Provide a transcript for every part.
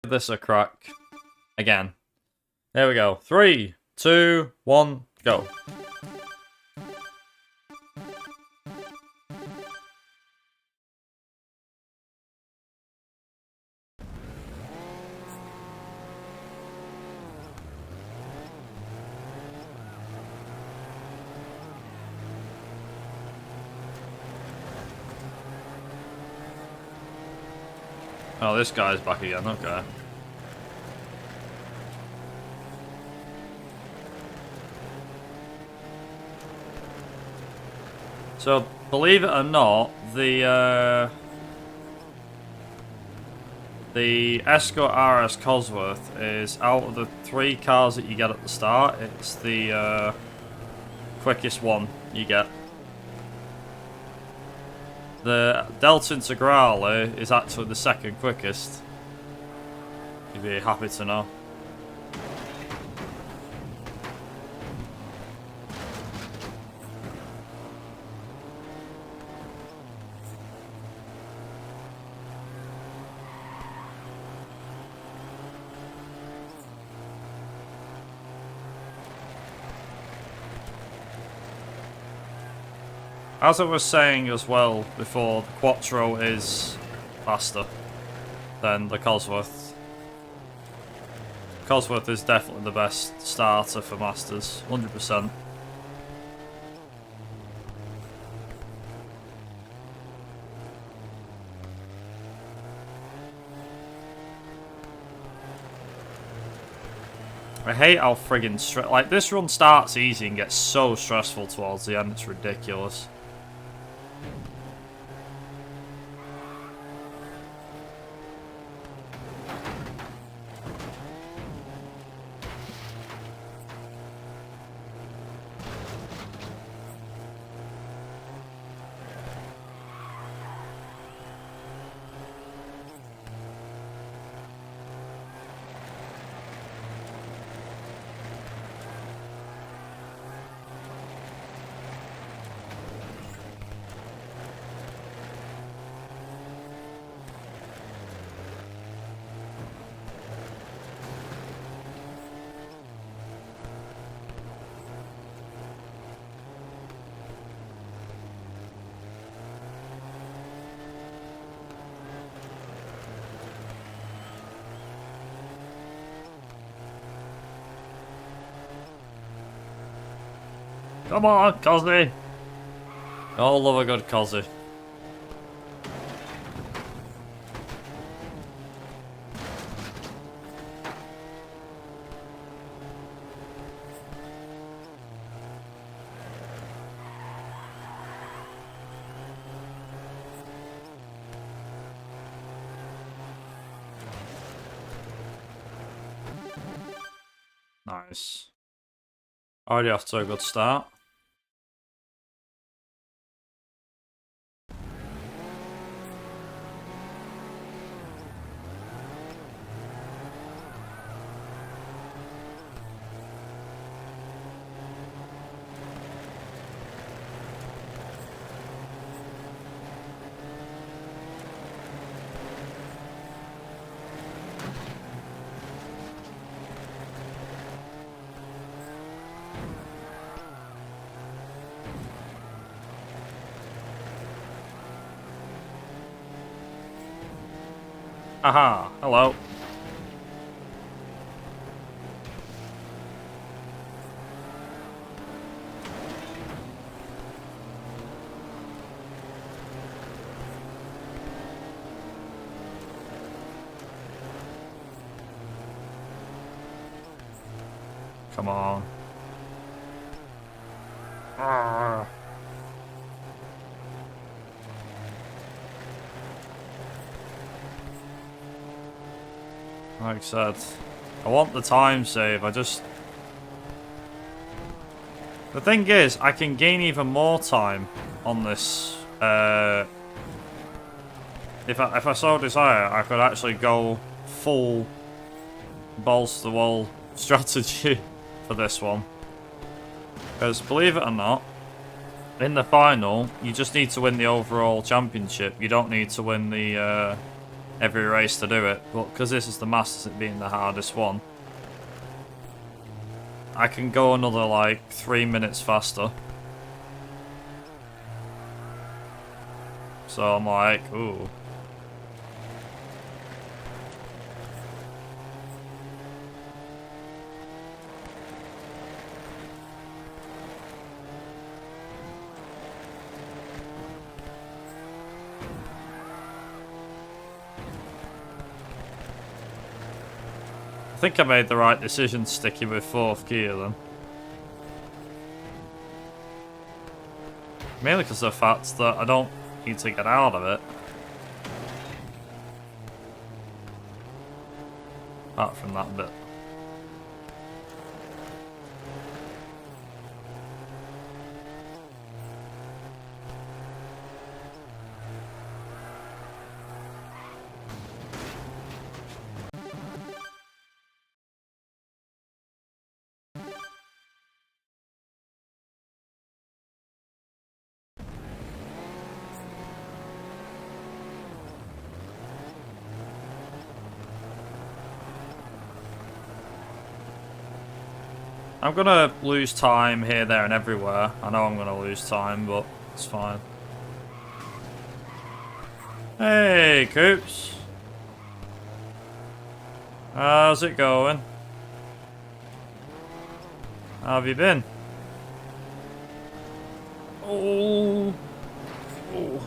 this a crack again. There we go. 3, 2, 1, go. Oh, this guy's back again, okay. So, believe it or not, the Escort RS Cosworth is, out of the 3 cars that you get at the start, it's the quickest one you get. The Delta Integrale is actually the 2nd quickest. You'd be happy to know. As I was saying as well before, the Quattro is faster than the Cosworth. Cosworth is definitely the best starter for Masters, 100%. I hate how friggin' like, this run starts easy and gets so stressful towards the end, it's ridiculous. Come on, Cosy! Oh, love a good Cosy. Nice. Already off to a good start. Aha, hello. Come on. Arrgh. Like I said, I want the time save, The thing is, I can gain even more time on this. If I so desire, I could actually go full balls to the wall strategy for this one. Because, believe it or not, in the final, you just need to win the overall championship. You don't need to win the every race to do it, but because this is the Masters, it being the hardest one, I can go another like 3 minutes faster. So I'm like, ooh. I think I made the right decision sticking with 4th gear then. Mainly because of the fact that I don't need to get out of it. Apart from that bit. I'm gonna lose time here, there, and everywhere. I know I'm gonna lose time, but it's fine. Hey, Coops. How's it going? How have you been? Oh. Oh.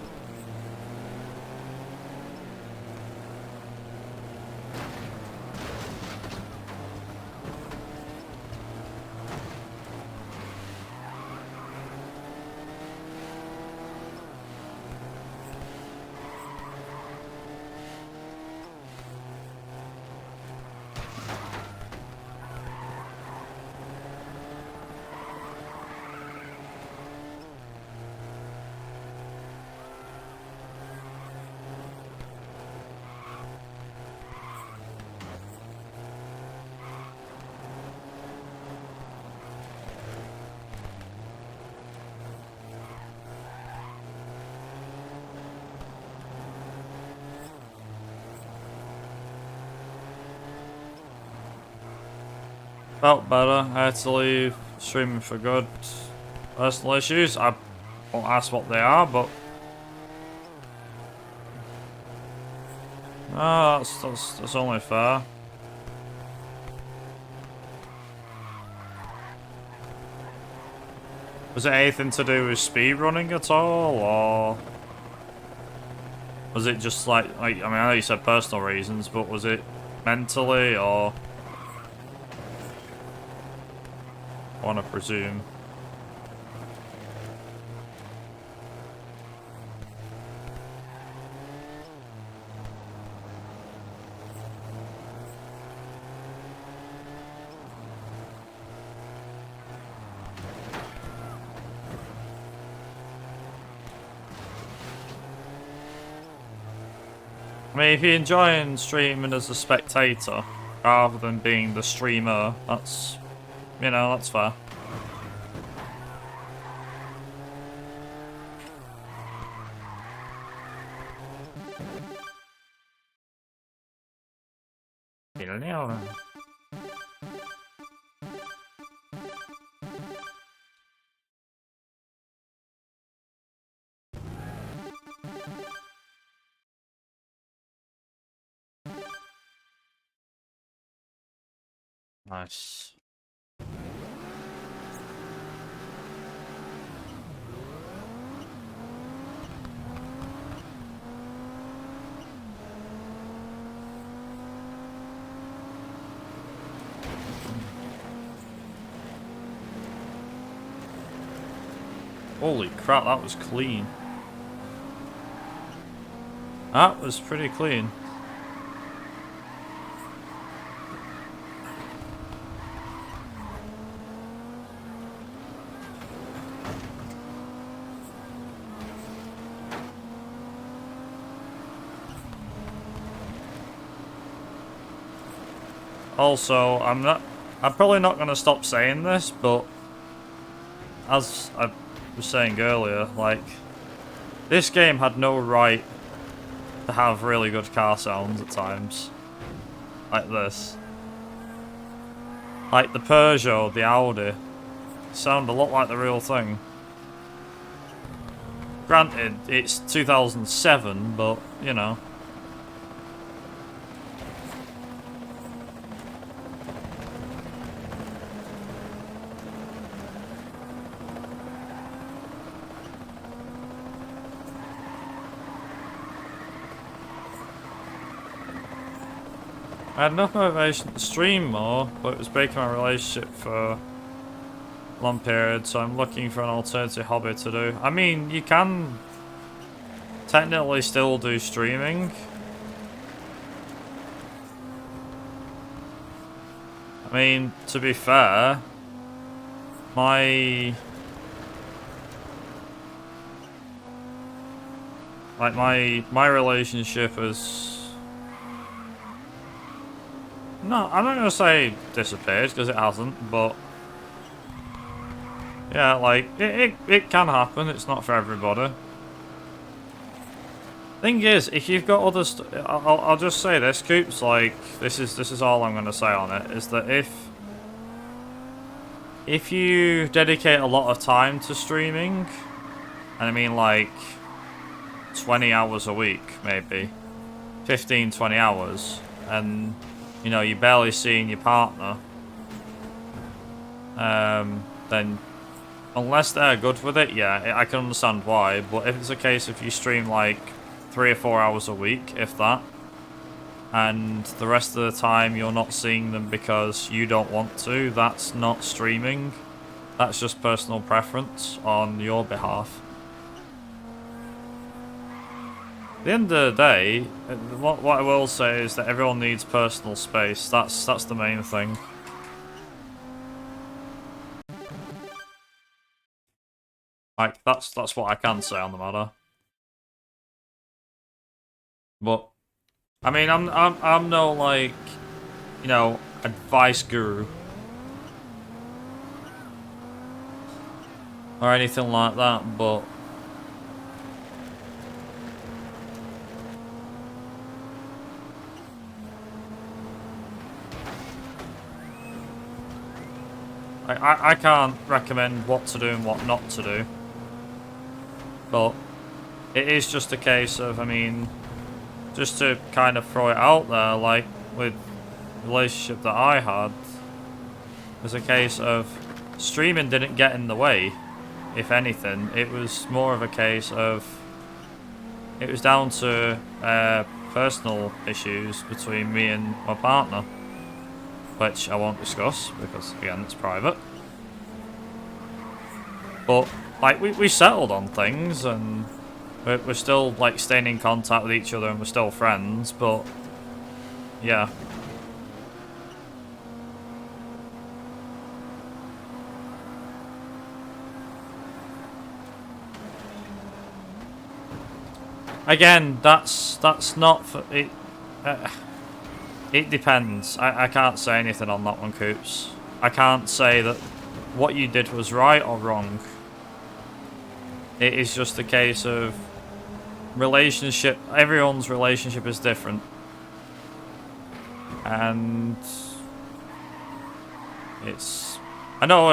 Felt better. I had to leave streaming for good. Personal issues. I won't ask what they are, but no, that's only fair. Was it anything to do with speedrunning at all, or was it just like I mean, I know you said personal reasons, but was it mentally, or I want to presume? I mean, if you're enjoying streaming as a spectator rather than being the streamer, that's, you know, that's fair. Nice. Holy crap, that was clean. That was pretty clean. Also, I'm probably not going to stop saying this, but as I was saying earlier, like, this game had no right to have really good car sounds at times. Like this. Like the Peugeot, the Audi, sound a lot like the real thing. Granted, it's 2007, but, you know. I had enough motivation to stream more, but it was breaking my relationship for a long period, so I'm looking for an alternative hobby to do. I mean, you can technically still do streaming. I mean, to be fair, my relationship is... No, I'm not gonna say disappeared, because it hasn't, but... Yeah, like, it can happen, it's not for everybody. Thing is, if you've got other I'll just say this, Coop's like, this is all I'm gonna say on it, is that if you dedicate a lot of time to streaming, and I mean like 20 hours a week, maybe 15, 20 hours, and you know, you're barely seeing your partner, then unless they're good with it, yeah, I can understand why. But if it's a case if you stream like 3 or 4 hours a week, if that, and the rest of the time you're not seeing them because you don't want to, that's not streaming. That's just personal preference on your behalf. At the end of the day, what I will say is that everyone needs personal space. That's the main thing. Like that's what I can say on the matter. But I mean, I'm no like, you know, advice guru or anything like that, but I can't recommend what to do and what not to do. But it is just a case of, I mean, just to kind of throw it out there, like with the relationship that I had, it was a case of streaming didn't get in the way. If anything, it was more of a case of, it was down to personal issues between me and my partner, which I won't discuss because again it's private. But like we settled on things, and we're still like staying in contact with each other, and we're still friends. But yeah. Again, that's not for it. It depends. I can't say anything on that one, Coops. I can't say that what you did was right or wrong. It is just a case of relationship. Everyone's relationship is different, and it's. I know.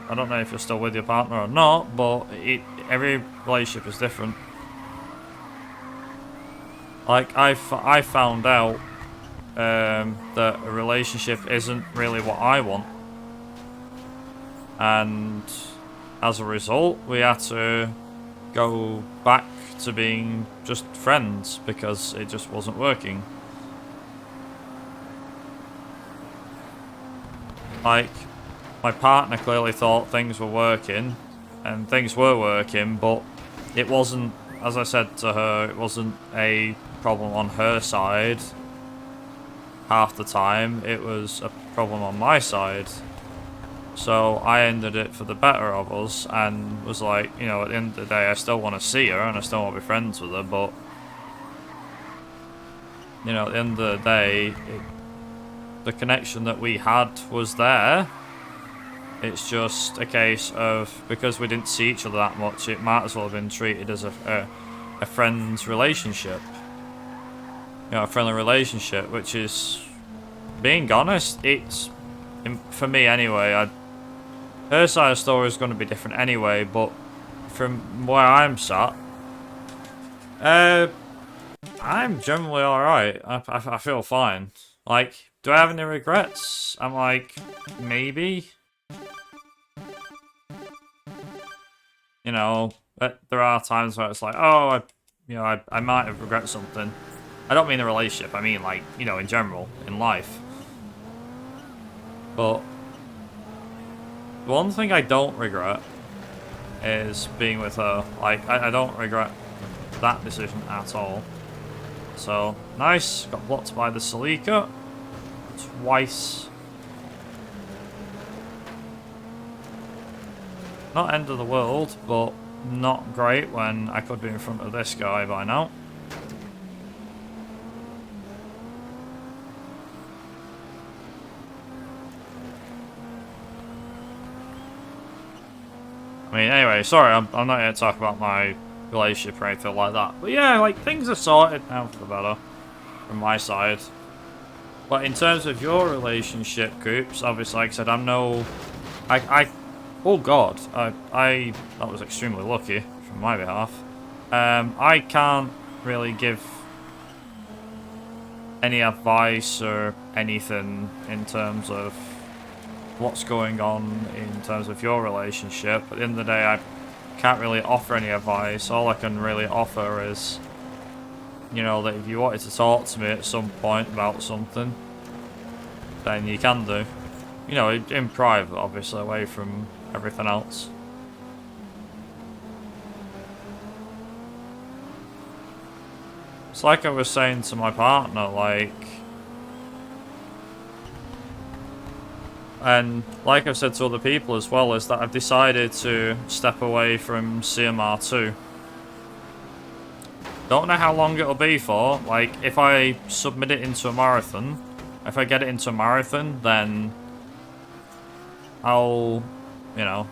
I don't know if you're still with your partner or not, but every relationship is different. Like I found out that a relationship isn't really what I want, and as a result, we had to go back to being just friends because it just wasn't working. Like, my partner clearly thought things were working, and things were working, but it wasn't, as I said to her, it wasn't a problem on her side half the time, it was a problem on my side. So I ended it for the better of us, and was like, you know, at the end of the day, I still want to see her and I still want to be friends with her, but you know, at the end of the day, the connection that we had was there. It's just a case of, because we didn't see each other that much, it might as well have been treated as a friend's relationship. you know, a friendly relationship, which is, being honest, it's, for me anyway, her side of the story is going to be different anyway, but from where I'm sat, I'm generally alright. I feel fine. Like, do I have any regrets? I'm like, maybe. You know, but there are times where it's like, oh, I might have regret something. I don't mean a relationship, I mean like, you know, in general, in life. But the one thing I don't regret is being with her. Like, I don't regret that decision at all. So, nice. Got blocked by the Celica twice. Not end of the world, but not great when I could be in front of this guy by now. I mean, anyway, sorry, I'm not here to talk about my relationship or anything like that. But yeah, like, things are sorted now for the better, from my side. But in terms of your relationship, Coops, obviously, like I said, I'm no... oh god, that was extremely lucky from my behalf. I can't really give any advice or anything in terms of what's going on in terms of your relationship. At the end of the day, I can't really offer any advice. All I can really offer is, you know, that if you wanted to talk to me at some point about something, then you can do. You know, in private, obviously, away from everything else. It's like I was saying to my partner, like... And like I've said to other people as well, is that I've decided to step away from CMR2. Don't know how long it'll be for. Like, if I submit it into a marathon, if I get it into a marathon, then I'll, you know,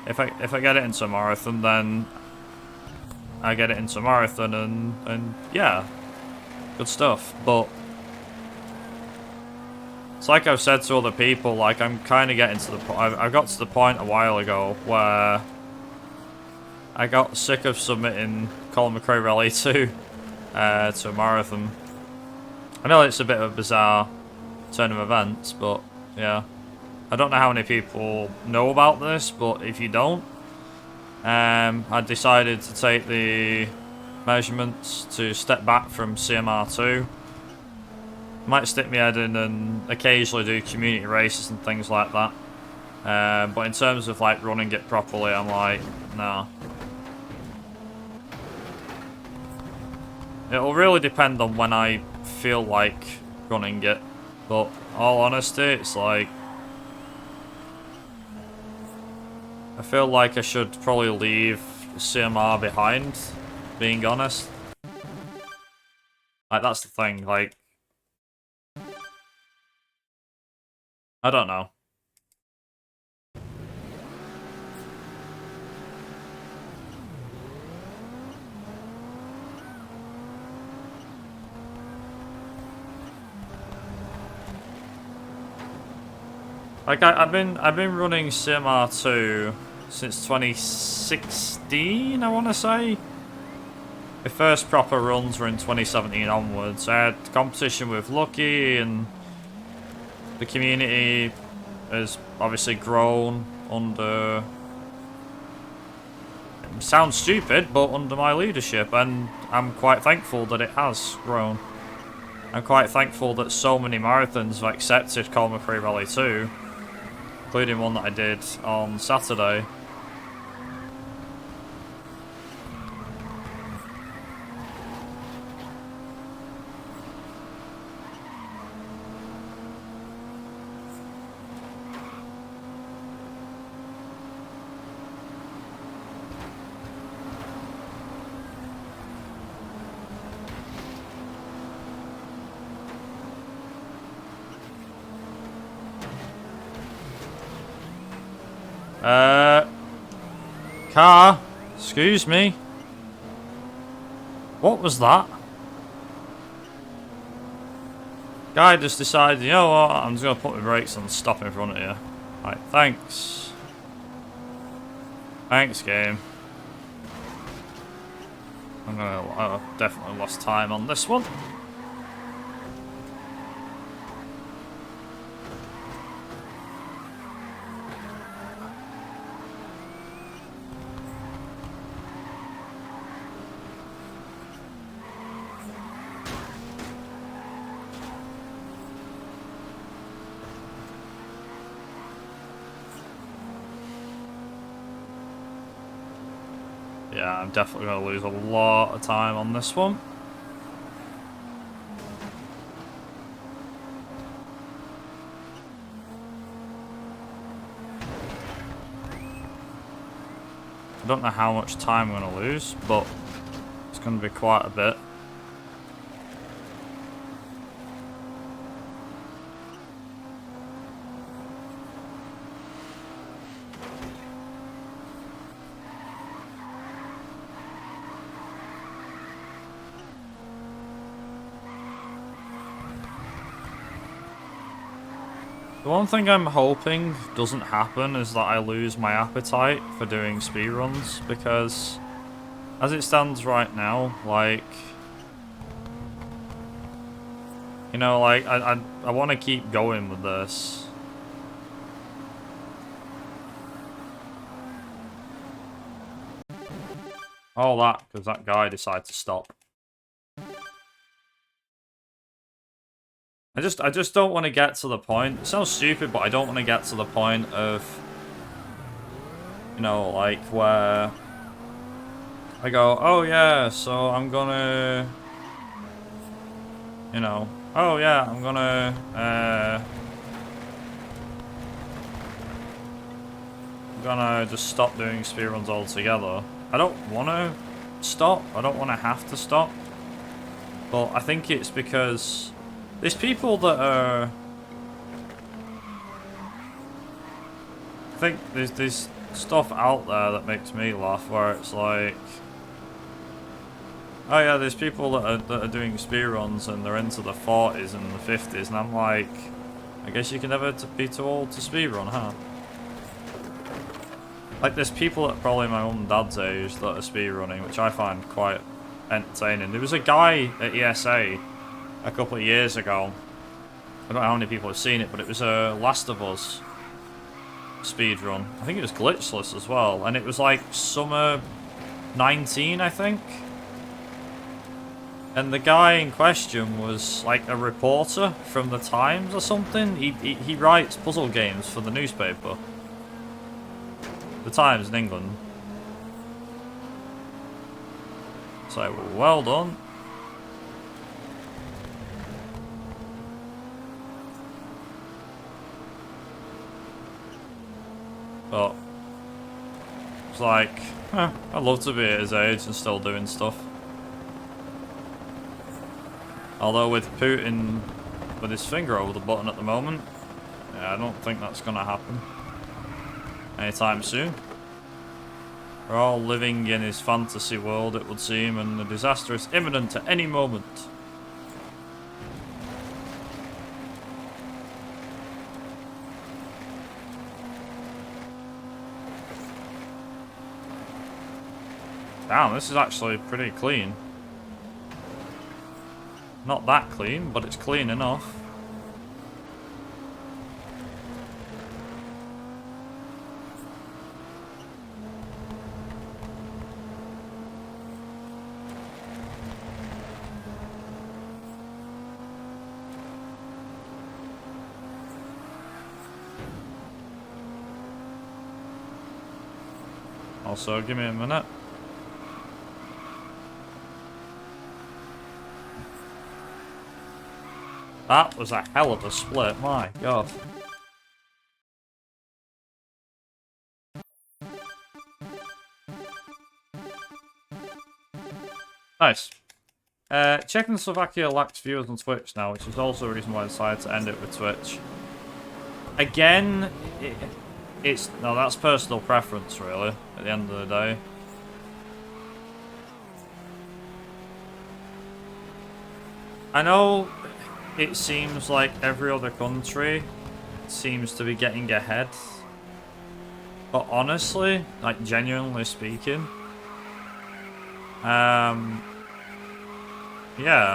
if I get it into a marathon, then I get it into a marathon, and yeah, good stuff. But it's like I've said to other people, like, I'm kind of getting to the point. I got to the point a while ago where I got sick of submitting Colin McRae Rally 2 to a marathon. I know it's a bit of a bizarre turn of events, but yeah. I don't know how many people know about this, but if you don't, I decided to take the measurements to step back from CMR2. Might stick my head in and occasionally do community races and things like that. But in terms of like running it properly, I'm like, nah. It'll really depend on when I feel like running it. But all honesty, it's like, I feel like I should probably leave CMR behind, being honest. Like, that's the thing, like, I don't know. Like, I've been running CMR2 since 2016, I want to say. The first proper runs were in 2017 onwards. I had competition with Lucky, and the community has obviously grown under... It sounds stupid, but under my leadership, and I'm quite thankful that it has grown. I'm quite thankful that so many marathons have accepted Colin McRae Rally 2, including one that I did on Saturday. Car, excuse me. What was that? Guy just decided, you know what, I'm just going to put my brakes on and stop in front of you. Right, thanks. Thanks, game. I definitely lost time on this one. Yeah, I'm definitely going to lose a lot of time on this one. I don't know how much time I'm going to lose, but it's going to be quite a bit. The one thing I'm hoping doesn't happen is that I lose my appetite for doing speedruns, because as it stands right now, like, you know, like, I want to keep going with this. All that because that guy decided to stop. I just don't want to get to the point. It sounds stupid, but I don't want to get to the point of, you know, like, where I go, oh yeah, so I'm gonna, you know, oh yeah, I'm gonna just stop doing speedruns altogether. I don't want to stop. I don't want to have to stop. But I think it's because there's people that are... I think there's stuff out there that makes me laugh where it's like... Oh yeah, there's people that are doing speedruns and they're into the 40s and the 50s, and I'm like... I guess you can never be too old to speedrun, huh? Like, there's people at probably my mum and dad's age that are speedrunning, which I find quite entertaining. There was a guy at ESA a couple of years ago. I don't know how many people have seen it, but it was a Last of Us speedrun. I think it was glitchless as well, and it was like summer 19, I think. And the guy in question was like a reporter from the Times or something. He writes puzzle games for the newspaper. The Times in England. So, well done. But it's like, I'd love to be at his age and still doing stuff. Although with Putin with his finger over the button at the moment, yeah, I don't think that's gonna happen anytime soon. We're all living in his fantasy world, it would seem, and the disaster is imminent at any moment. Damn, this is actually pretty clean. Not that clean, but it's clean enough. Also, give me a minute. That was a hell of a split, my god. Nice. Czechoslovakia lacks viewers on Twitch now, which is also a reason why I decided to end it with Twitch. Again, it's... No, that's personal preference, really, at the end of the day. I know... it seems like every other country seems to be getting ahead. But honestly, like genuinely speaking, yeah,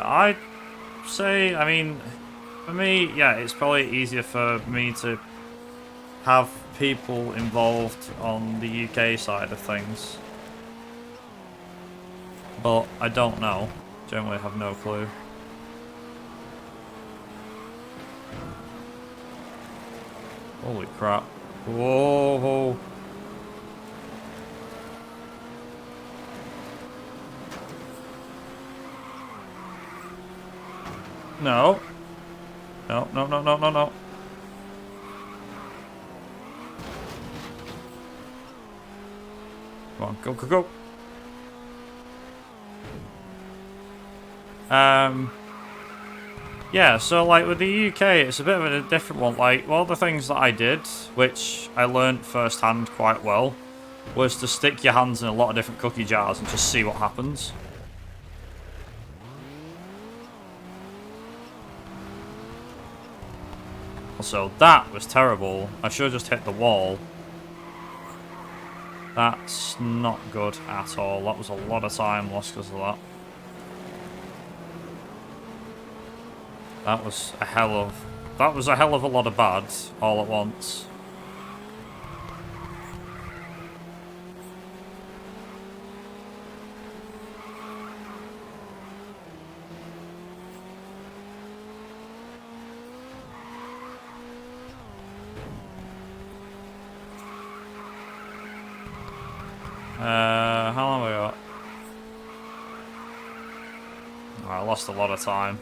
I'd say, I mean, for me, yeah, it's probably easier for me to have people involved on the UK side of things. But I don't know. Generally have no clue. Holy crap. Whoa. No. No. Come on, go. Yeah, so like with the UK, it's a bit of a different one. Like, one of the things that I did, which I learned firsthand quite well, was to stick your hands in a lot of different cookie jars and just see what happens. So that was terrible. I should have just hit the wall. That's not good at all. That was a lot of time lost because of that. That was a hell of a lot of bad all at once. How long have I got? Oh, I lost a lot of time.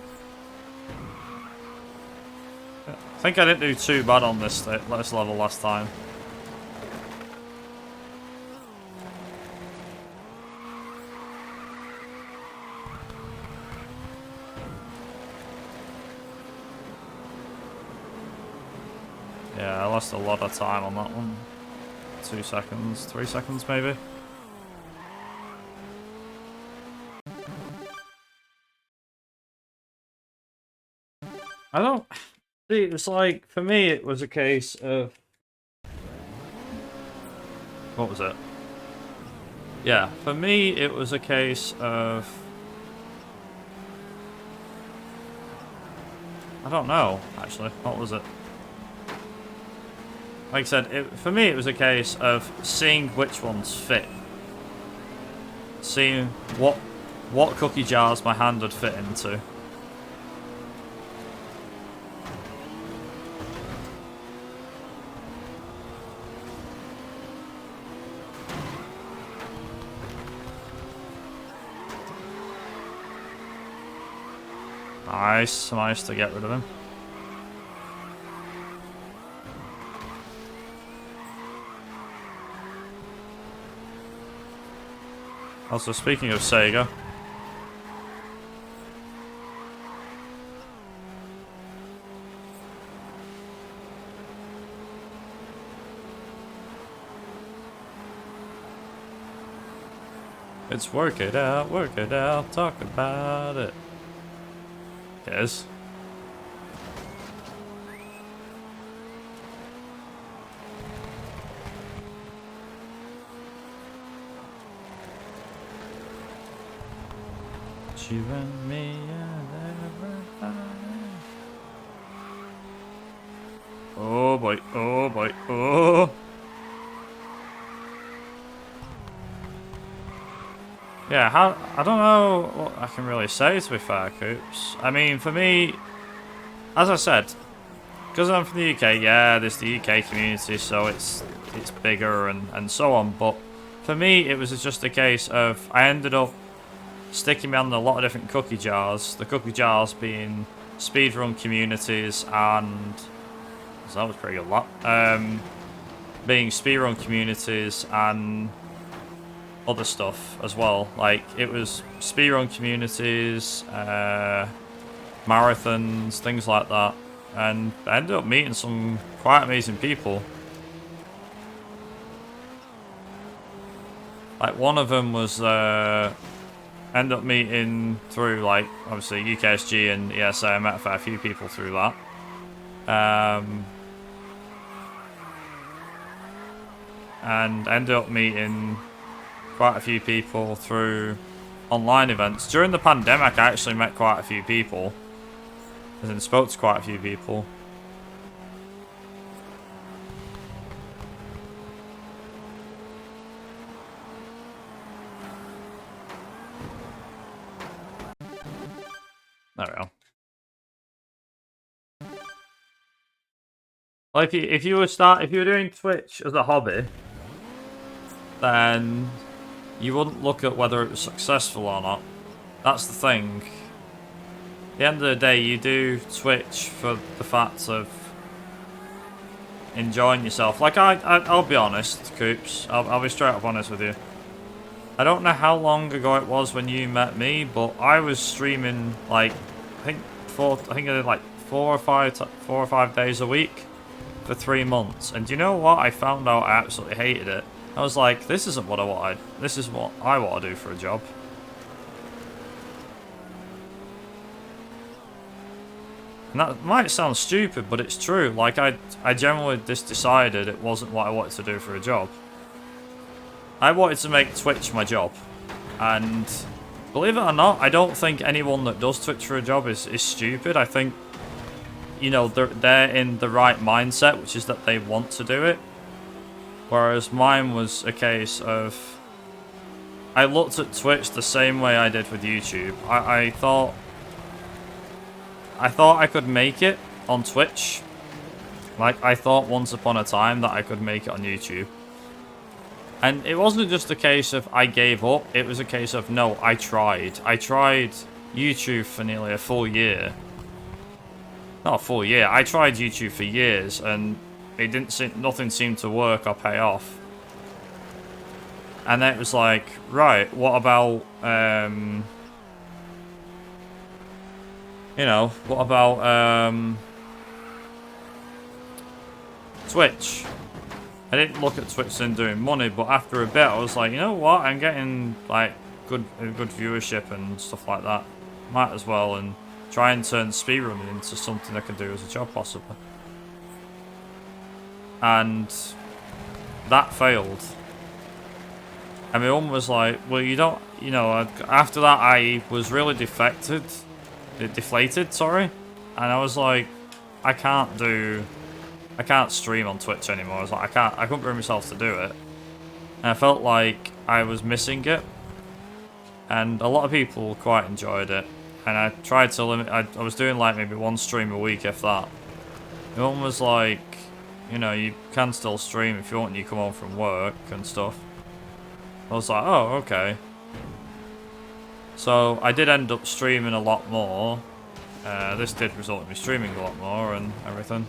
I think I didn't do too bad on this level last time. Yeah, I lost a lot of time on that one. 2 seconds, 3 seconds maybe. I don't... See, it's like, for me it was a case of... What was it? Yeah, for me it was a case of... I don't know, actually. What was it? Like I said, for me it was a case of seeing which ones fit. Seeing what cookie jars my hand would fit into. Nice, nice to get rid of him. Also, speaking of Sega, it's work it out, talk about it. Yes. You and me and everybody. Oh boy, oh boy, oh. Yeah, I don't know what I can really say, to be fair, Coops. I mean, for me, as I said, because I'm from the UK, yeah, there's the UK community, so it's bigger and so on, but for me, it was just a case of, I ended up sticking me on a lot of different cookie jars, the cookie jars being speedrun communities and... So that was pretty good, that. Being speedrun communities and other stuff as well. Like, it was speedrun communities, marathons, things like that. And I ended up meeting some quite amazing people. Like, one of them was end up meeting through, like, obviously UKSG and ESA. I met a fair few people through that. And ended up meeting quite a few people through online events. During the pandemic, I actually met quite a few people. As in, spoke to quite a few people. There we go. Well, if you were doing Twitch as a hobby, then you wouldn't look at whether it was successful or not. That's the thing. At the end of the day, you do Twitch for the fact of enjoying yourself. Like, I'll be honest, Coops. I'll be straight up honest with you. I don't know how long ago it was when you met me, but I was streaming, like, I think I did like 4 or 5 days a week for 3 months. And do you know what? I found out I absolutely hated it. I was like, this isn't what I wanted. This is what I want to do for a job. And that might sound stupid, but it's true. Like, I generally just decided it wasn't what I wanted to do for a job. I wanted to make Twitch my job. And believe it or not, I don't think anyone that does Twitch for a job is stupid. I think, you know, they're in the right mindset, which is that they want to do it. Whereas mine was a case of, I looked at Twitch the same way I did with YouTube. I thought I could make it on Twitch. Like, I thought once upon a time that I could make it on YouTube. And it wasn't just a case of I gave up. It was a case of, no, I tried. I tried YouTube for nearly a full year. Not a full year. I tried YouTube for years, and nothing seemed to work or pay off. And then it was like, right, what about, you know, what about, Twitch? I didn't look at Twitch and doing money, but after a bit I was like, you know what, I'm getting, like, good viewership and stuff like that. Might as well, and try and turn speedrunning into something I can do as a job, possibly. And that failed. And my mum was like, well, you don't, you know, after that I was really deflated, sorry. And I was like, I can't stream on Twitch anymore. I was like, I couldn't bring myself to do it. And I felt like I was missing it. And a lot of people quite enjoyed it. And I tried to limit, I was doing like maybe 1 stream a week, if that. My mum was like, you know, you can still stream if you want when you come home from work and stuff. I was like, oh, okay. So I did end up streaming a lot more. This did result in me streaming a lot more and everything.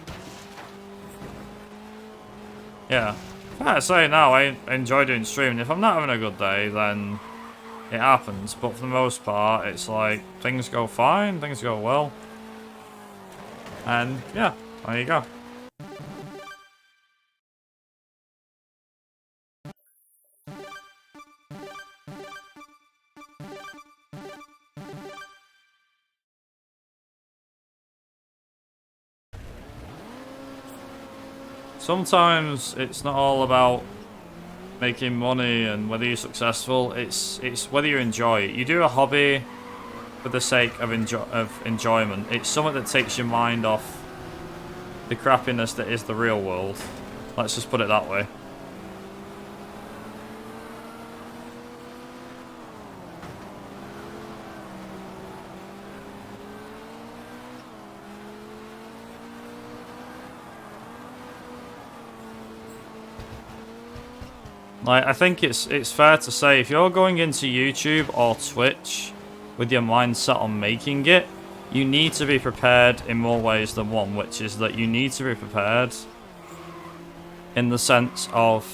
Yeah. I say now, I enjoy doing streaming. If I'm not having a good day, then it happens. But for the most part, it's like, things go fine, things go well. And yeah, there you go. Sometimes it's not all about making money and whether you're successful. It's whether you enjoy it. You do a hobby for the sake of enjoyment. It's something that takes your mind off the crappiness that is the real world. Let's just put it that way. Like, I think it's fair to say, if you're going into YouTube or Twitch with your mindset on making it, you need to be prepared in more ways than one, which is that you need to be prepared in the sense of,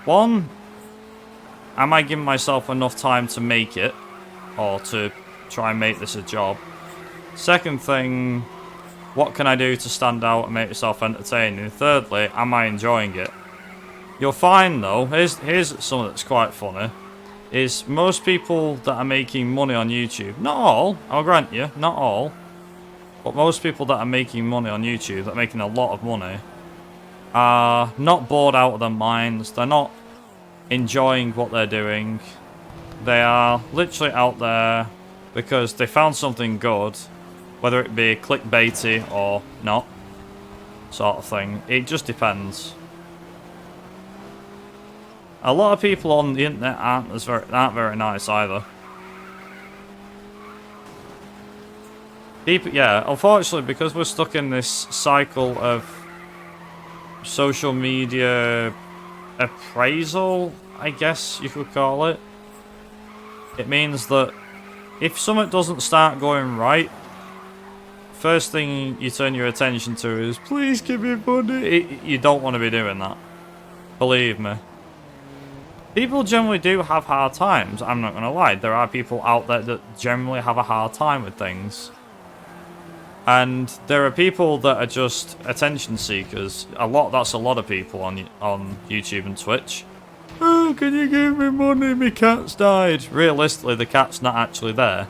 one, am I giving myself enough time to make it, or to try and make this a job? Second thing, what can I do to stand out and make myself entertaining? And thirdly, am I enjoying it? You'll find though, here's something that's quite funny. is most people that are making money on YouTube, not all, I'll grant you, not all, but most people that are making money on YouTube, that are making a lot of money, are not bored out of their minds. They're not enjoying what they're doing. They are literally out there because they found something good, whether it be clickbaity or not, sort of thing. It just depends. A lot of people on the internet aren't very nice either. People, yeah, unfortunately, because we're stuck in this cycle of social media appraisal, I guess you could call it. It means that if something doesn't start going right, first thing you turn your attention to is, please give me money. You don't want to be doing that. Believe me. People generally do have hard times, I'm not going to lie. There are people out there that generally have a hard time with things. And there are people that are just attention seekers. That's a lot of people on YouTube and Twitch. Oh, can you give me money? My cat's died. Realistically, the cat's not actually there.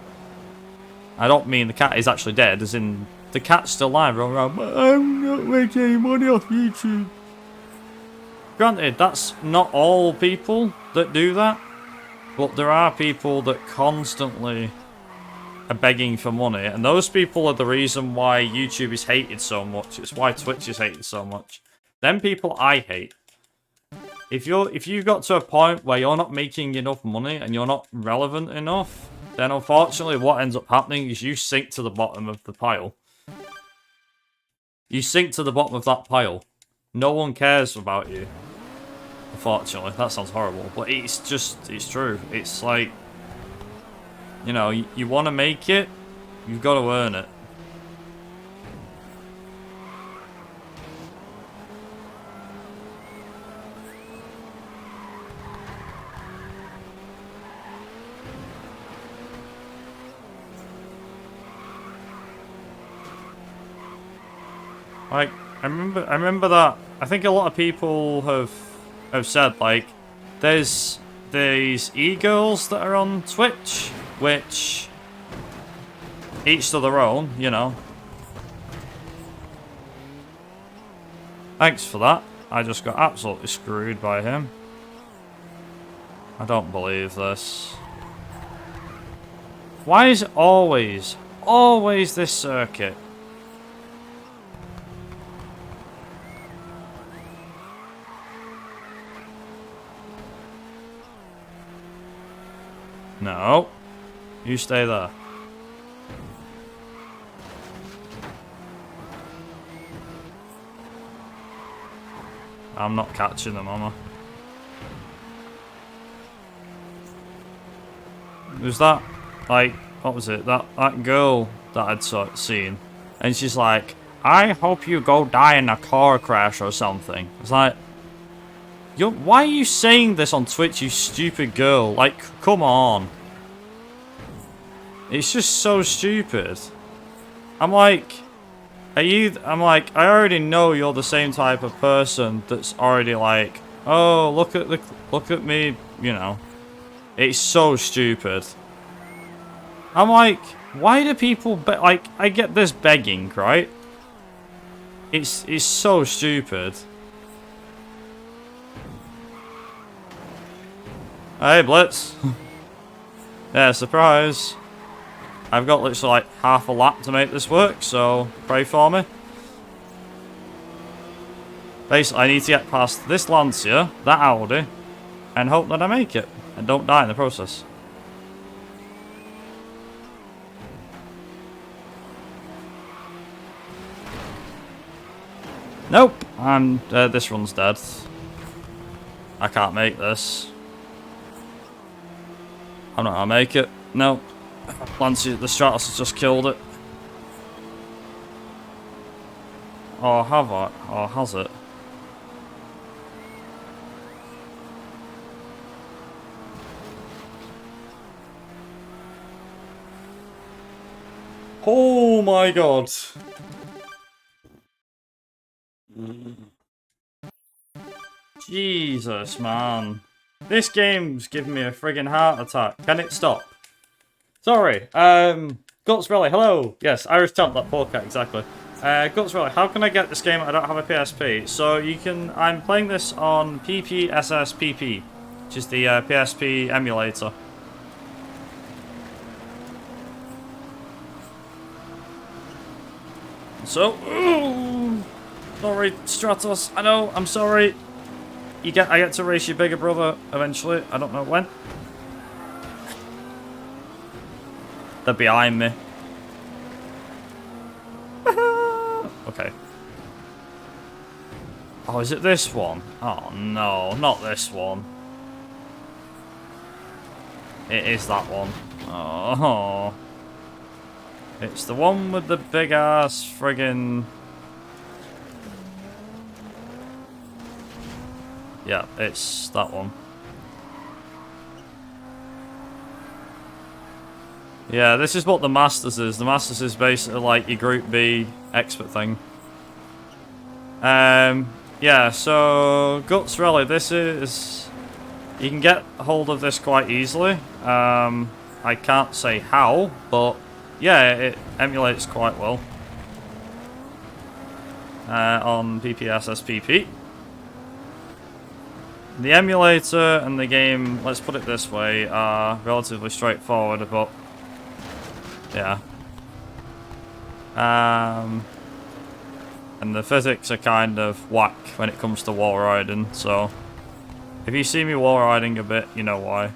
I don't mean the cat is actually dead, as in the cat's still alive running around, but I'm not making any money off YouTube. Granted, that's not all people that do that, but there are people that constantly are begging for money, and those people are the reason why YouTube is hated so much. It's why Twitch is hated so much. Them people I hate. If you got to a point where you're not making enough money and you're not relevant enough, then unfortunately what ends up happening is you sink to the bottom of the pile. You sink to the bottom of that pile. No one cares about you. Unfortunately, that sounds horrible, but it's true. It's like, you know, you want to make it, you've got to earn it. Like, I remember that. I think a lot of people have said, like, there's these e-girls that are on Twitch, which each to their own, you know. Thanks for that. I just got absolutely screwed by him. I don't believe this. Why is it always this circuit? No. You stay there. I'm not catching them, am I? Was that, like, what was it? That girl that I'd seen. And she's like, I hope you go die in a car crash or something. It's like, why are you saying this on Twitch, you stupid girl? Like, come on. It's just so stupid. I'm like, I already know you're the same type of person that's already like, oh, look at me, you know. It's so stupid. I'm like, why do people like, I get this begging, right? It's so stupid. Hey, Blitz. Yeah, surprise. I've got literally like half a lap to make this work, so pray for me. Basically, I need to get past this Lancia, that Audi, and hope that I make it, and don't die in the process. Nope, this run's dead. I can't make this. I'm not gonna make it. Nope. Lancia, the Stratos has just killed it. Or have I? Or has it? Oh my god. Jesus, man. This game's giving me a friggin' heart attack. Can it stop? Sorry. Guts Rally, hello. Yes, Irish Champ, that poor cat, exactly. Guts Rally, how can I get this game? I don't have a PSP. So you can. I'm playing this on PPSSPP, which is the PSP emulator. So, ooh, sorry, Stratos. I know. I'm sorry. I get to race your bigger brother eventually. I don't know when. They're behind me. Okay. Oh, is it this one? Oh no, not this one. It is that one. Oh. It's the one with the big ass friggin'... Yeah, it's that one. Yeah, this is what the Masters is. The Masters is basically like your Group B expert thing. Yeah, so Guts Rally, this is... You can get hold of this quite easily. I can't say how, but yeah, it emulates quite well. On PPSSPP. The emulator and the game, let's put it this way, are relatively straightforward, but yeah. And the physics are kind of whack when it comes to wall riding, so if you see me wall riding a bit, you know why.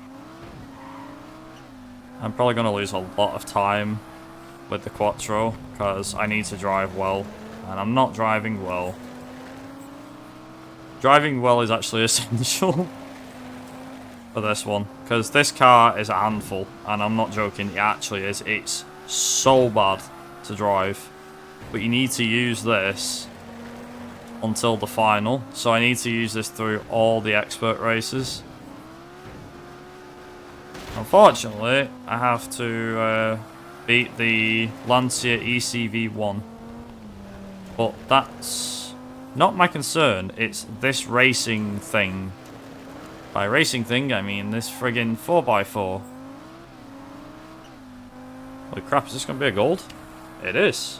I'm probably going to lose a lot of time with the Quattro, because I need to drive well, and I'm not driving well. Driving well is actually essential for this one, because this car is a handful, and I'm not joking, it actually is. It's so bad to drive, but you need to use this until the final, so I need to use this through all the expert races. Unfortunately, I have to beat the Lancia ECV1, but that's not my concern, it's this racing thing. By racing thing, I mean this friggin' 4x4. Holy crap, is this gonna be a gold? It is.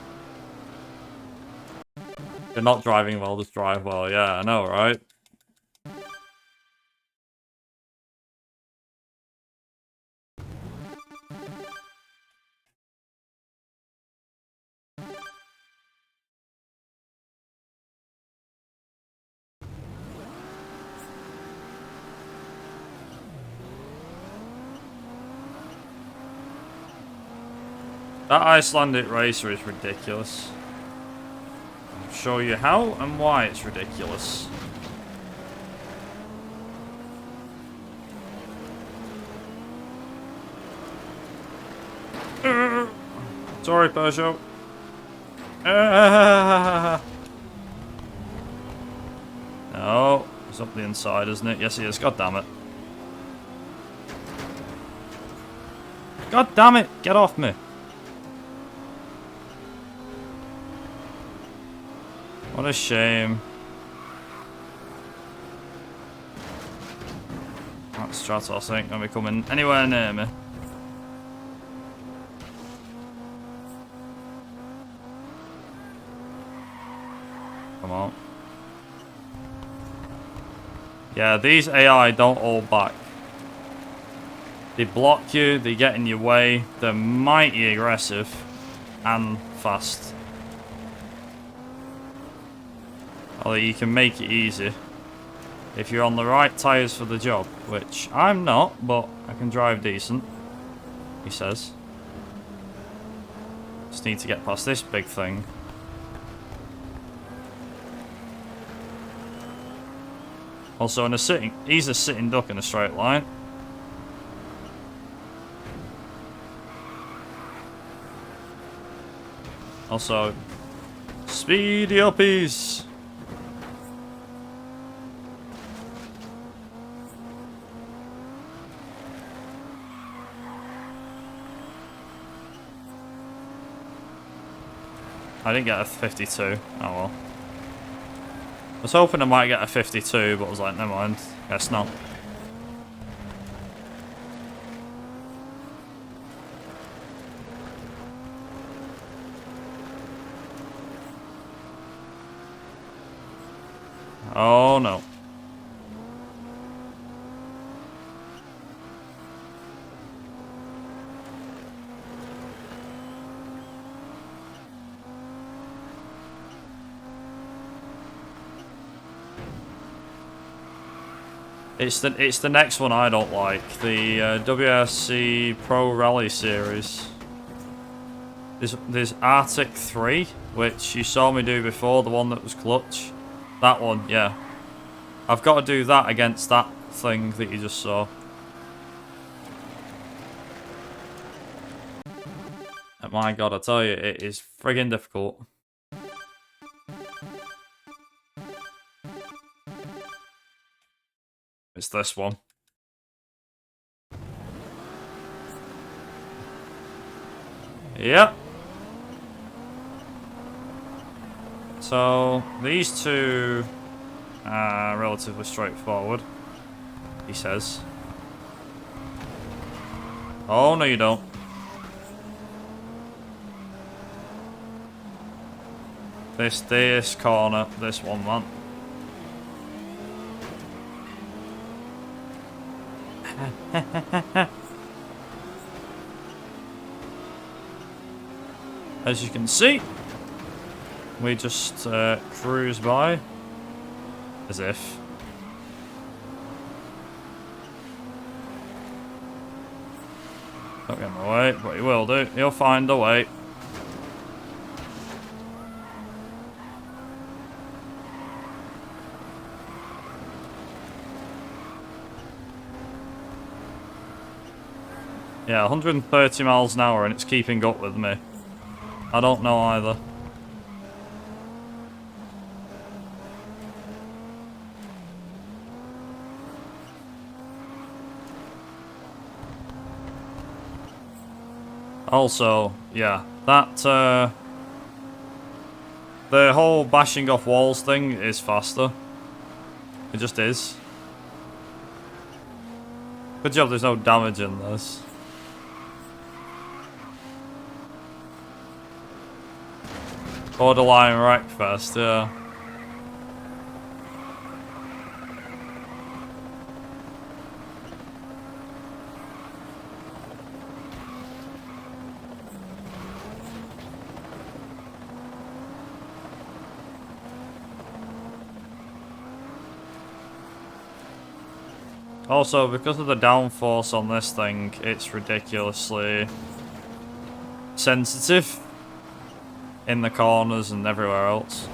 You're not driving well, just drive well. Yeah, I know, right? That Icelandic racer is ridiculous. I'll show you how and why it's ridiculous. Sorry, Peugeot. No, it's up the inside, isn't it? Yes, it is. God damn it. God damn it! Get off me! What a shame. That Stratos ain't gonna be coming anywhere near me. Come on. Yeah, these AI don't hold back. They block you, they get in your way, they're mighty aggressive and fast. Although you can make it easy if you're on the right tyres for the job, which I'm not, but I can drive decent, he says. Just need to get past this big thing. Also, he's a sitting duck in a straight line. Also, speedy uppies. I didn't get a 52. Oh well. I was hoping I might get a 52, but I was like, never mind. Guess not. Oh no. It's the next one I don't like. The WRC Pro Rally Series. There's Arctic 3, which you saw me do before, the one that was clutch. That one, yeah. I've got to do that against that thing that you just saw. And my god, I tell you, it is friggin' difficult. It's this one. Yep. So, these two are relatively straightforward, he says. Oh, no you don't. This corner, this one, man. As you can see, we just cruise by, as if. Don't get in the way, but he will do. He'll find a way. Yeah, 130 miles an hour and it's keeping up with me. I don't know either. Also, yeah, that, the whole bashing off walls thing is faster. It just is. Good job there's no damage in this. Borderline wreckfest, yeah. Also, because of the downforce on this thing, it's ridiculously sensitive in the corners and everywhere else.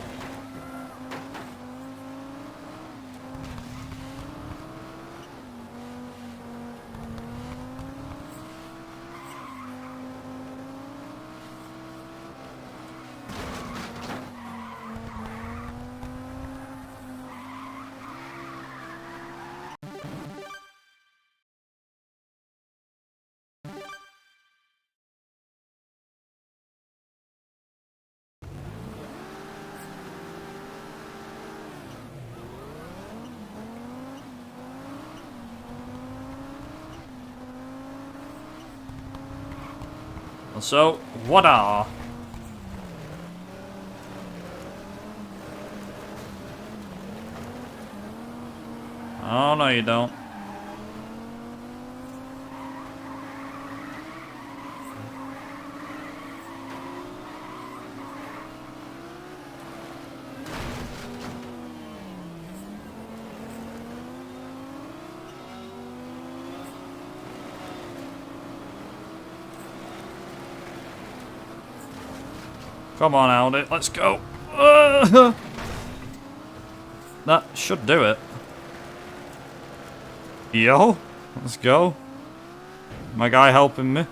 So, what are? Oh, no you don't. Come on, Audi, let's go. That should do it. Yo, let's go. My guy helping me.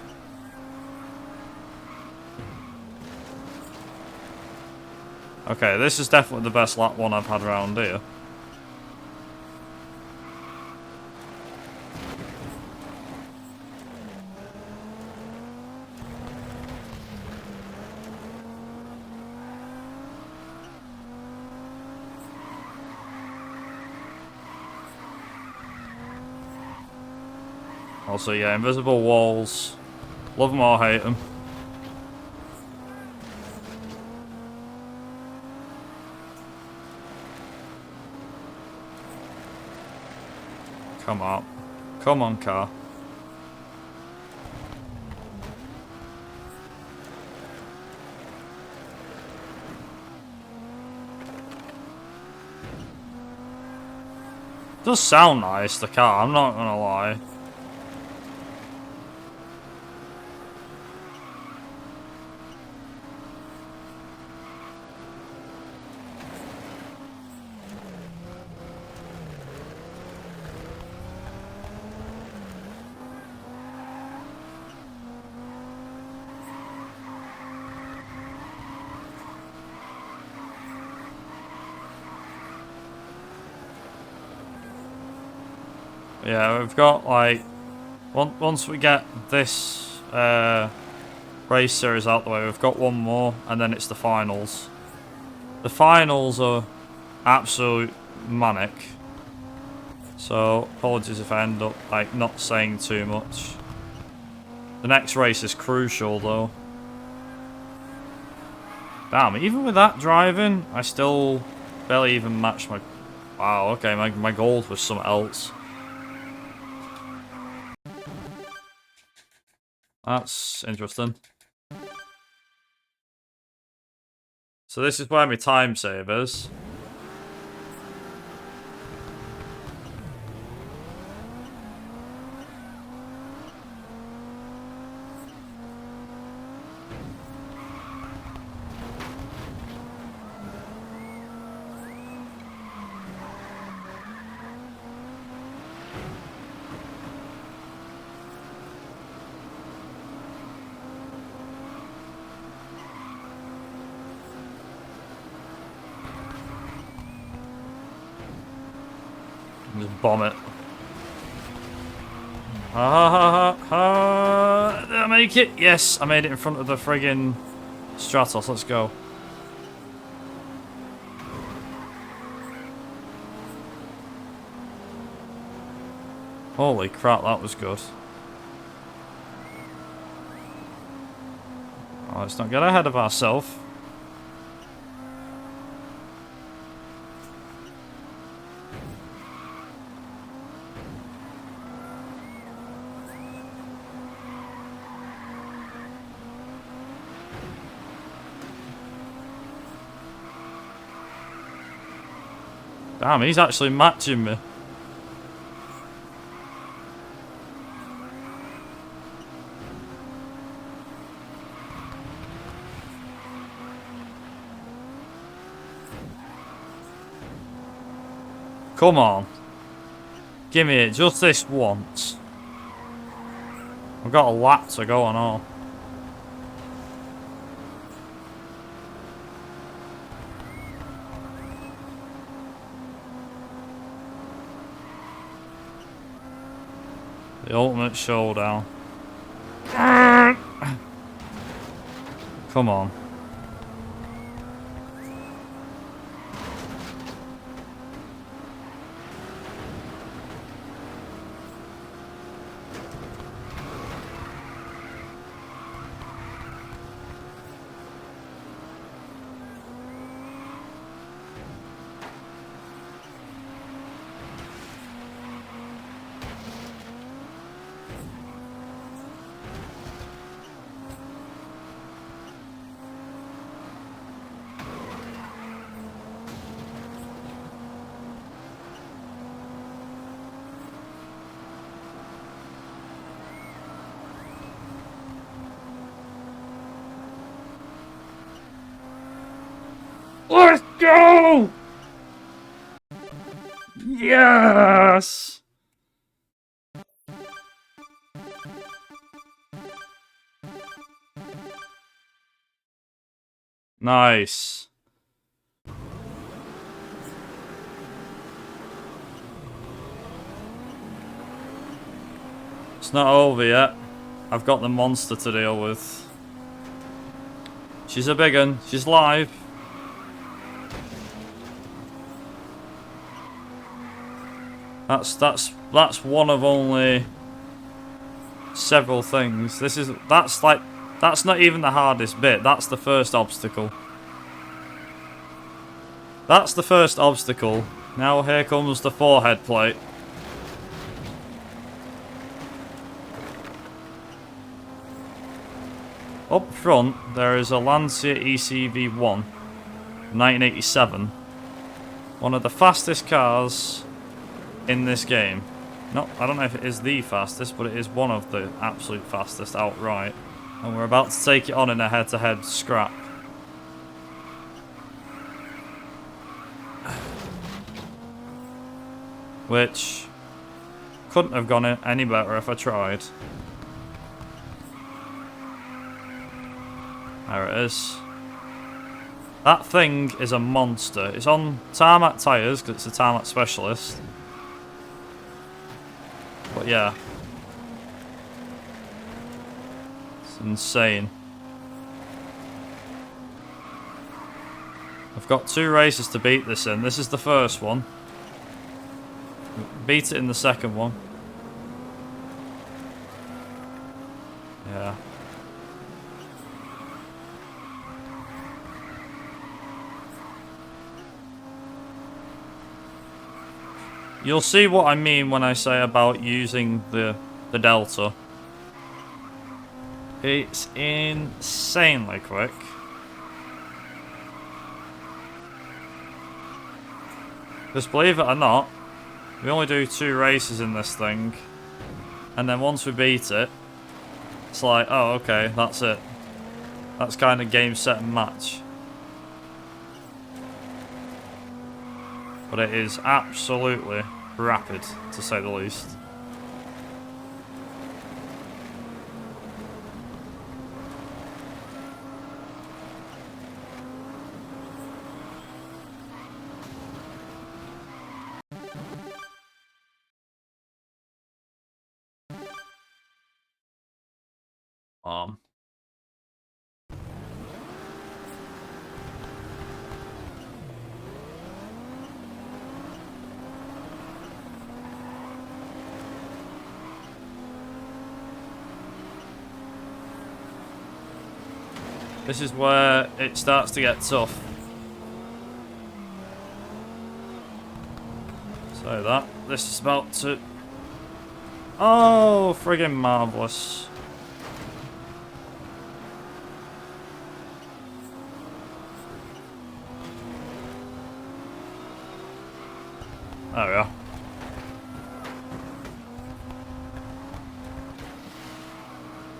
Okay, this is definitely the best lap one I've had around here. Also, yeah, invisible walls. Love them or hate them. Come on. Come on, car. Does sound nice, the car, I'm not gonna lie. Yeah, we've got like once we get this race series out the way, we've got one more, and then it's the finals. The finals are absolute manic. So apologies if I end up like not saying too much. The next race is crucial though. Damn, even with that driving, I still barely even matched my... Wow, okay, my gold was something else. That's interesting. So this is where my time savers. Just bomb it. Did I make it? Yes, I made it in front of the friggin' Stratos. Let's go. Holy crap, that was good. Oh, let's not get ahead of ourselves. Damn, he's actually matching me. Come on. Give me it just this once. I've got a lap to go on all. The ultimate showdown. Come on. Let's go! Yes! Nice. It's not over yet. I've got the monster to deal with. She's a big one. She's live. That's one of only several things. That's not even the hardest bit. That's the first obstacle. That's the first obstacle. Now here comes the forehead plate. Up front, there is a Lancia ECV1, 1987. One of the fastest cars in this game. No, I don't know if it is the fastest, but it is one of the absolute fastest outright. And we're about to take it on in a head-to-head scrap. Which couldn't have gone any better if I tried. There it is. That thing is a monster. It's on tarmac tyres because it's a tarmac specialist. But yeah. It's insane. I've got 2 races to beat this in. This is the first one. Beat it in the second one. Yeah. You'll see what I mean when I say about using the Delta. It's insanely quick. Because believe it or not, we only do 2 races in this thing. And then once we beat it, it's like, oh, okay, that's it. That's kind of game, set, and match. But it is absolutely rapid, to say the least. This is where it starts to get tough. So this is about to... Oh, friggin' marvellous. There we are.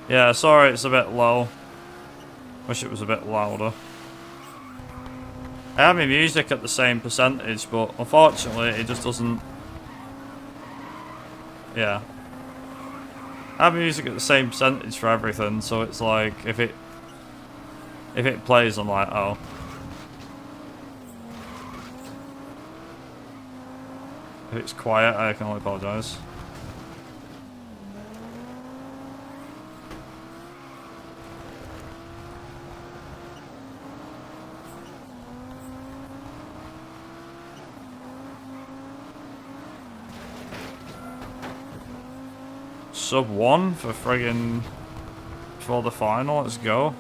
Yeah, sorry it's a bit low. Wish it was a bit louder. I have my music at the same percentage, but unfortunately it just doesn't... Yeah. I have music at the same percentage for everything, so it's like, if it plays, I'm like, oh. If it's quiet, I can only apologise. Sub 1 for friggin' for the final, let's go.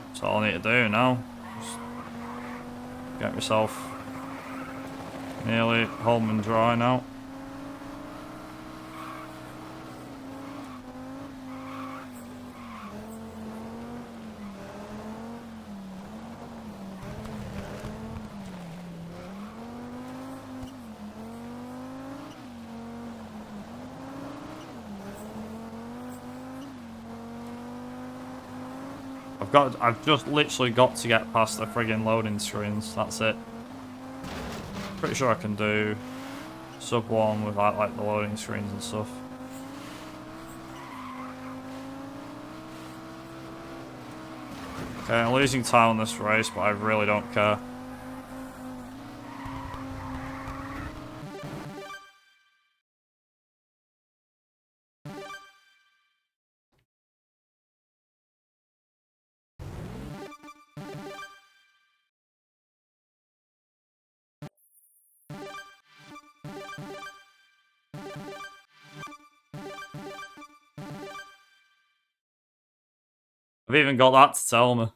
That's all I need to do now. Just get myself nearly home and dry now. I've just literally got to get past the friggin' loading screens. That's it. Pretty sure I can do sub 1 without like the loading screens and stuff. Okay, I'm losing time on this race, but I really don't care. I've even got that to tell me.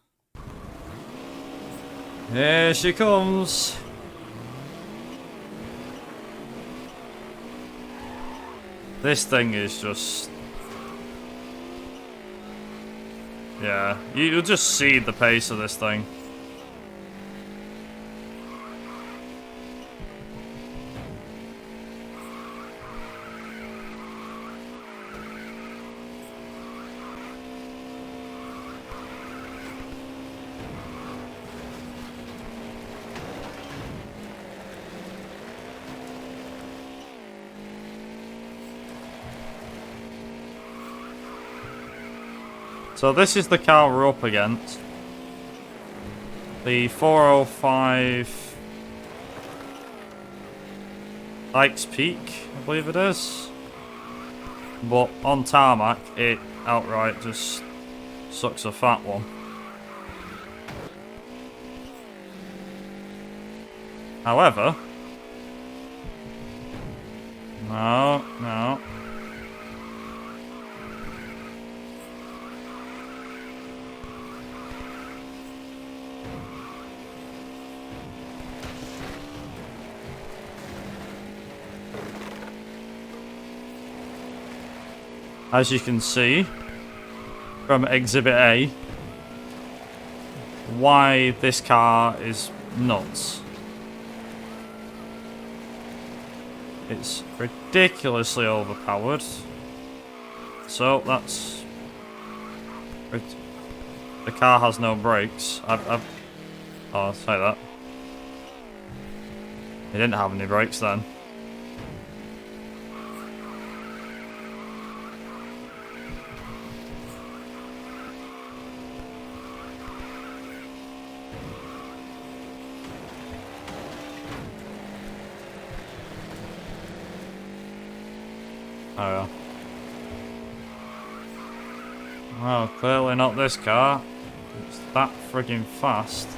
Here she comes. This thing is just... Yeah, you'll just see the pace of this thing. So this is the car we're up against. The 405 Pikes Peak, I believe it is. But on tarmac, it outright just sucks a fat one. However... No. As you can see from Exhibit A, why this car is nuts. It's ridiculously overpowered. So that's... The car has no brakes. Oh, I'll say that. It didn't have any brakes then. Oh yeah. Well, clearly not this car. It's that friggin' fast.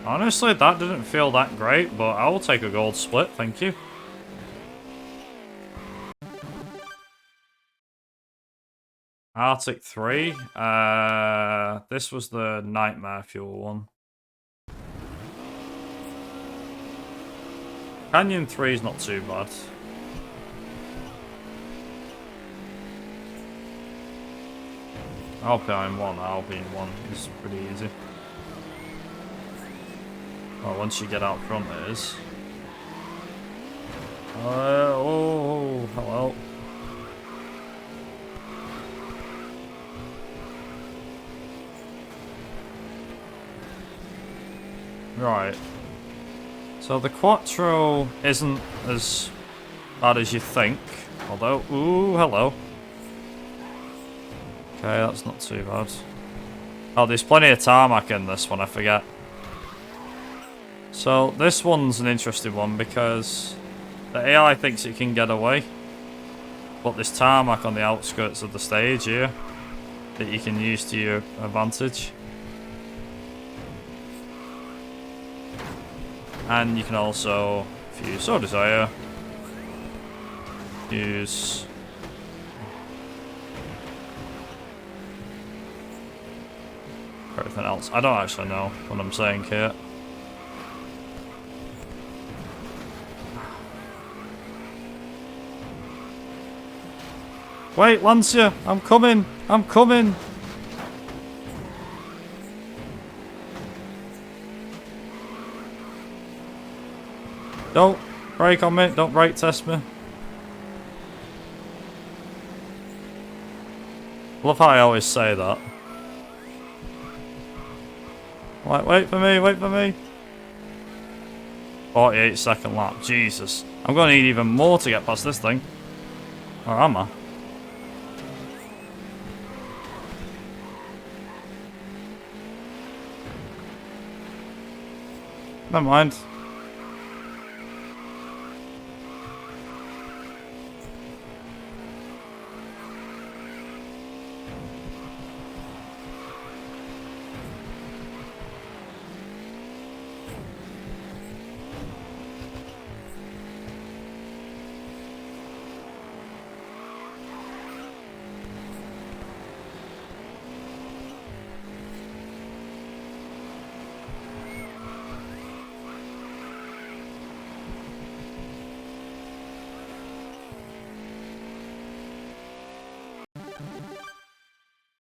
Honestly, that didn't feel that great, but I will take a gold split, thank you. Arctic 3. This was the Nightmare Fuel one. Canyon 3 is not too bad. Alpine 1 is pretty easy. Well, once you get out front it is. Oh, hello. Right. So the Quattro isn't as bad as you think, although, ooh, hello. Okay, that's not too bad. Oh, there's plenty of tarmac in this one, I forget. So this one's an interesting one because the AI thinks it can get away, but there's tarmac on the outskirts of the stage here that you can use to your advantage. And you can also, if you so desire, use everything else. I don't actually know what I'm saying here. Wait, Lancia, I'm coming! I'm coming! Don't brake on me, don't brake test me. Love how I always say that. Like, wait for me, wait for me. 48-second lap, Jesus. I'm going to need even more to get past this thing. Or am I? Never mind.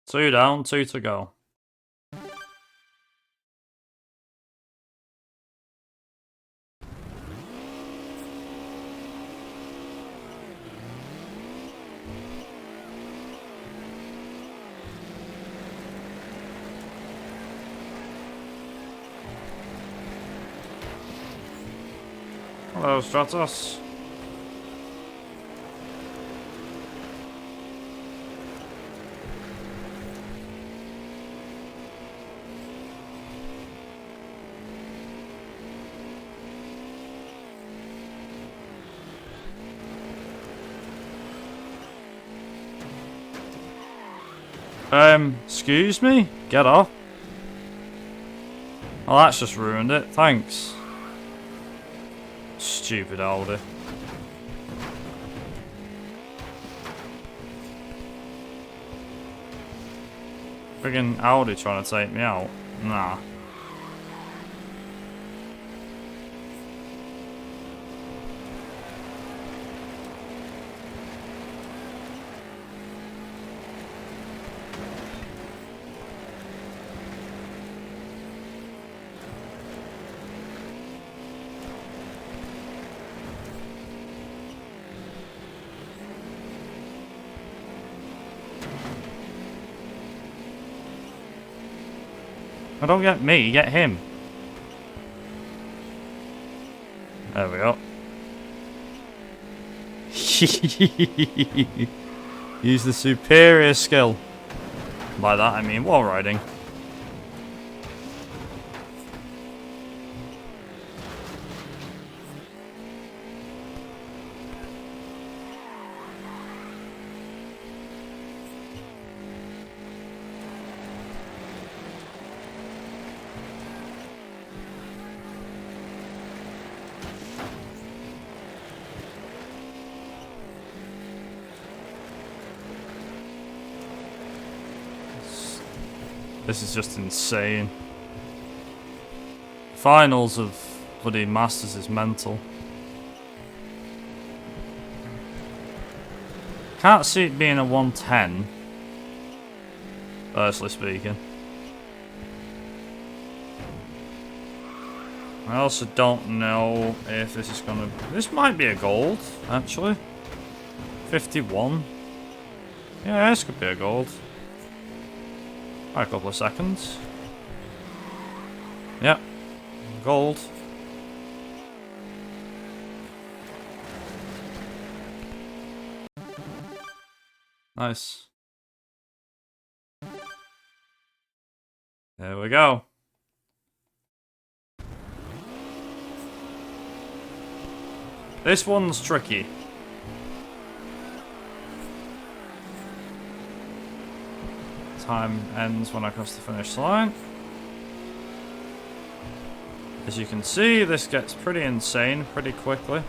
2 down, 2 to go. Hello, Stratos. Excuse me? Get off. Well, that's just ruined it. Thanks. Stupid Aldi. Friggin' Audi trying to take me out. Nah. I don't get me, get him. There we go. Use the superior skill. By that I mean wall riding. This is just insane. Finals of bloody Masters is mental. Can't see it being a 110. Personally speaking. I also don't know if this is gonna... This might be a gold, actually. 51. Yeah, this could be a gold. A couple of seconds. Yep. Gold. Nice. There we go. This one's tricky. Time ends when I cross the finish line. As you can see, this gets pretty insane pretty quickly.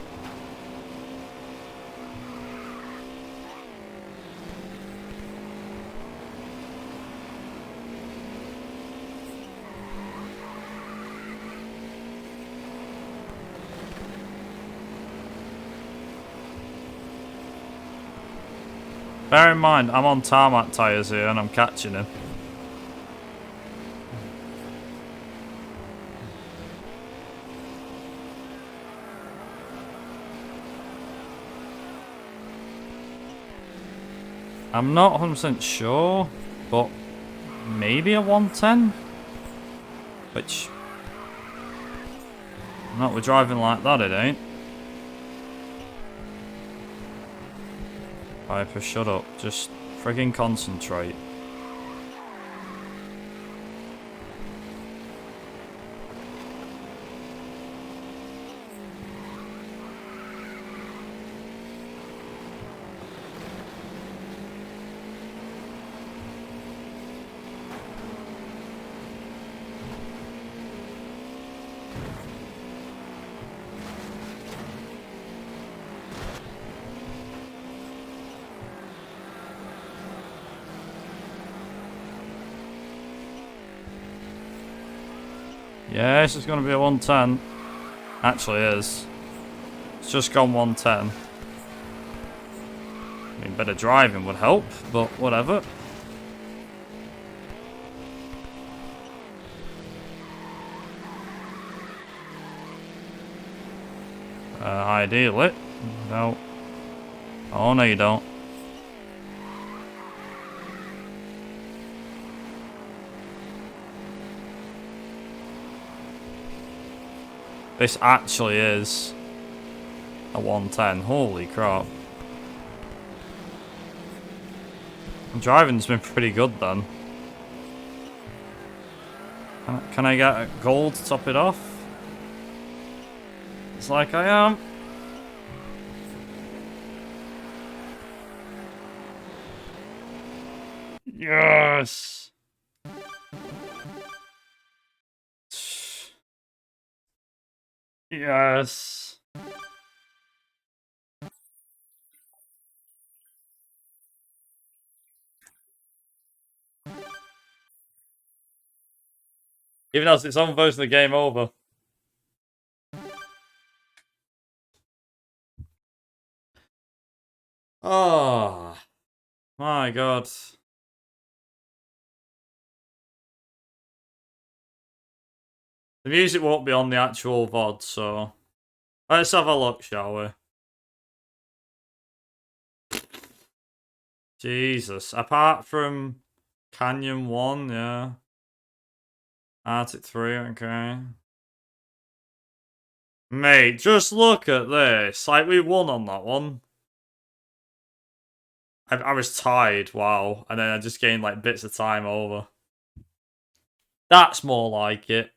Bear in mind, I'm on tarmac tyres here and I'm catching him. I'm not 100% sure, but maybe a 110? Which... Not with driving like that, it ain't. Piper, shut up. Just friggin' concentrate. Yeah, this is going to be a 110. Actually is. It's just gone 110. I mean, better driving would help, but whatever. Ideally. No. Oh, no, you don't. This actually is a 110. Holy crap. Driving's been pretty good then. Can I get a gold to top it off? It's like I am. Yes! Yes! Even though it's its own version of the game over. Oh, my god. The music won't be on the actual VOD, so... Let's have a look, shall we? Jesus. Apart from Canyon 1, yeah. Arctic 3, okay. Mate, just look at this. Like, we won on that one. I was tied, wow. And then I just gained, like, bits of time over. That's more like it.